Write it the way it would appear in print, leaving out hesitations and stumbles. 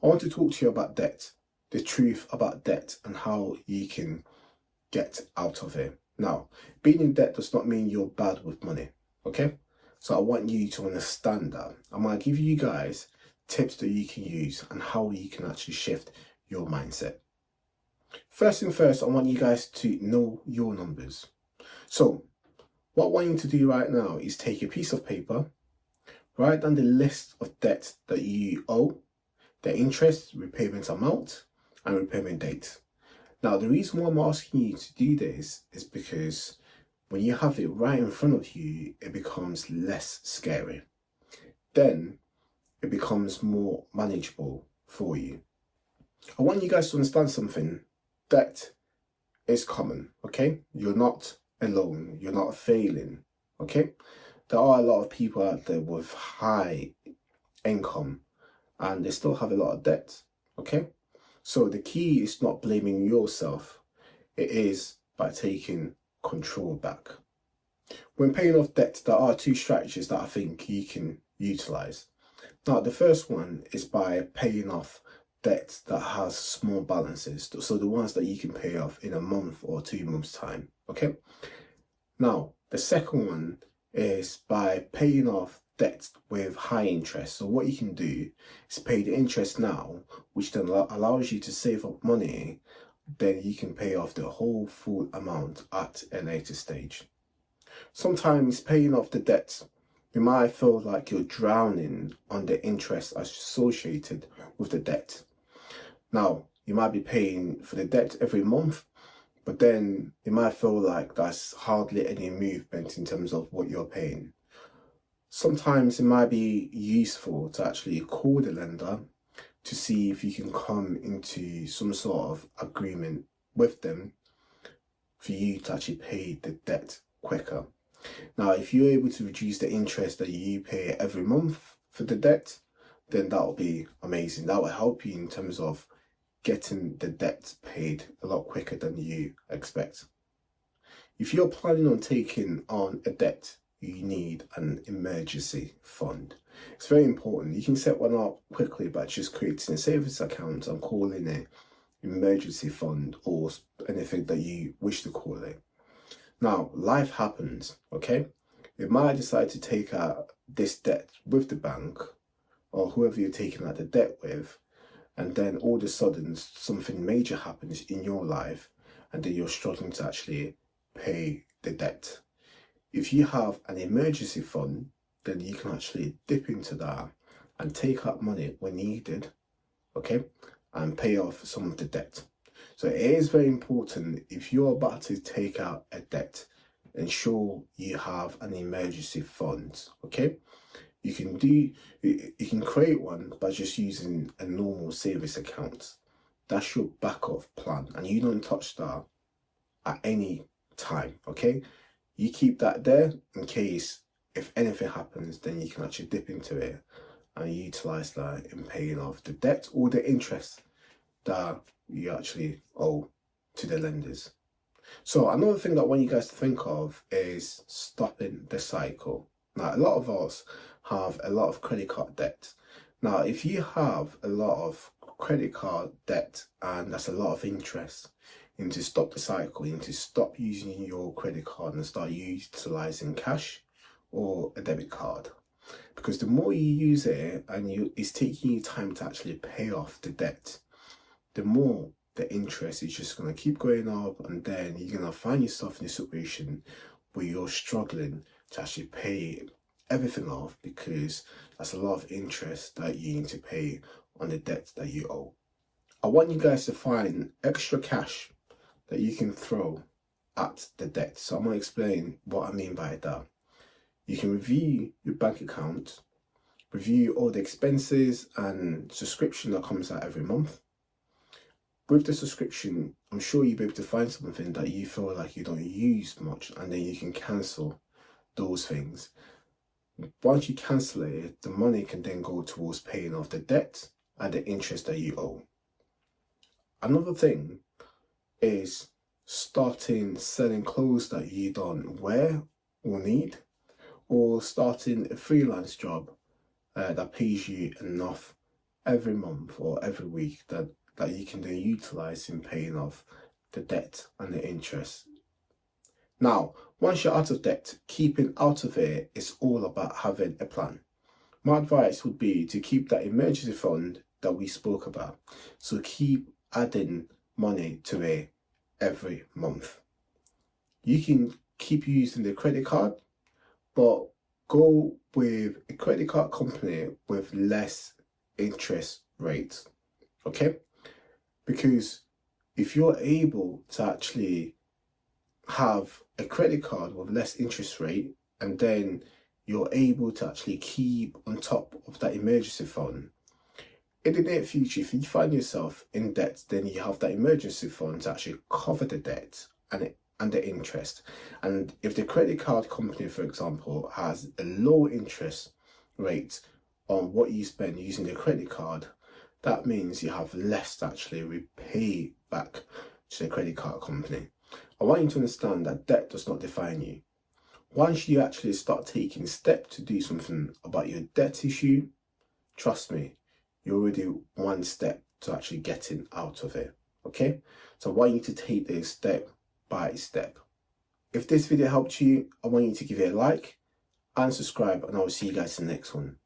I want to talk to you about debt, the truth about debt and how you can get out of it. Now, being in debt does not mean you're bad with money, okay? So I want you to understand that. I'm going to give you guys tips that you can use and how you can actually shift your mindset. First thing first, I want you guys to know your numbers. So what I want you to do right now is take a piece of paper, write down the list of debts that you owe, the interest, repayment amount, and repayment date. Now, the reason why I'm asking you to do this is because when you have it right in front of you, it becomes less scary. Then it becomes more manageable for you. I want you guys to understand something. Debt is common, okay? You're not alone. You're not failing, okay? There are a lot of people out there with high income and they still have a lot of debt, okay? So the key is not blaming yourself. It is by taking control back. When paying off debt, there are two strategies that I think you can utilize. Now, the first one is by paying off debt that has small balances. So the ones that you can pay off in a month or 2 months' time, okay? Now, the second one is by paying off debt with high interest. So what you can do is pay the interest now, which then allows you to save up money. Then you can pay off the whole full amount at a later stage. Sometimes paying off the debt, you might feel like you're drowning on the interest associated with the debt. Now, you might be paying for the debt every month, but then you might feel like that's hardly any movement in terms of what you're paying. Sometimes it might be useful to actually call the lender to see if you can come into some sort of agreement with them for you to actually pay the debt quicker. Now, if you're able to reduce the interest that you pay every month for the debt, then that will be amazing. That will help you in terms of getting the debt paid a lot quicker than you expect. If you're planning on taking on a debt, you need an emergency fund. It's very important. You can set one up quickly by just creating a savings account and calling it emergency fund or anything that you wish to call it. Now, life happens, okay? You might decide to take out this debt with the bank or whoever you're taking out the debt with, and then all of a sudden something major happens in your life and then you're struggling to actually pay the debt. If you have an emergency fund, then you can actually dip into that and take out money when needed, okay, and pay off some of the debt. So it is very important, if you're about to take out a debt, ensure you have an emergency fund, okay? You can create one by just using a normal savings account. That's your backup plan, and you don't touch that at any time, okay? You keep that there in case if anything happens, then you can actually dip into it and utilize that in paying off the debt or the interest that you actually owe to the lenders. So another thing that I want you guys to think of is stopping the cycle. Now, a lot of us have a lot of credit card debt. Now, if you have a lot of credit card debt and that's a lot of interest, you need to stop the cycle. You need to stop using your credit card and start utilizing cash or a debit card. Because the more you use it and it's taking you time to actually pay off the debt, the more the interest is just going to keep going up, and then you're going to find yourself in a situation where you're struggling to actually pay everything off because that's a lot of interest that you need to pay on the debt that you owe. I want you guys to find extra cash that you can throw at the debt. So I'm going to explain what I mean by that. You can review your bank account, review all the expenses and subscription that comes out every month. With the subscription, I'm sure you'll be able to find something that you feel like you don't use much, and then you can cancel those things. Once you cancel it, the money can then go towards paying off the debt and the interest that you owe. Another thing is starting selling clothes that you don't wear or need, or starting a freelance job that pays you enough every month or every week that you can then utilize in paying off the debt and the interest. Now, once you're out of debt, keeping out of it is all about having a plan. My advice would be to keep that emergency fund that we spoke about. So keep adding money to it every month. You can keep using the credit card, but go with a credit card company with less interest rates, okay? Because if you're able to actually have a credit card with less interest rate, and then you're able to actually keep on top of that emergency fund, in the near future, if you find yourself in debt, then you have that emergency fund to actually cover the debt and the interest. And if the credit card company, for example, has a low interest rate on what you spend using the credit card, that means you have less to actually repay back to the credit card company. I want you to understand that debt does not define you. Once you actually start taking steps to do something about your debt issue, trust me, you're already one step to actually getting out of it, okay? So I want you to take this step by step. If this video helped you, I want you to give it a like and subscribe, and I will see you guys in the next one.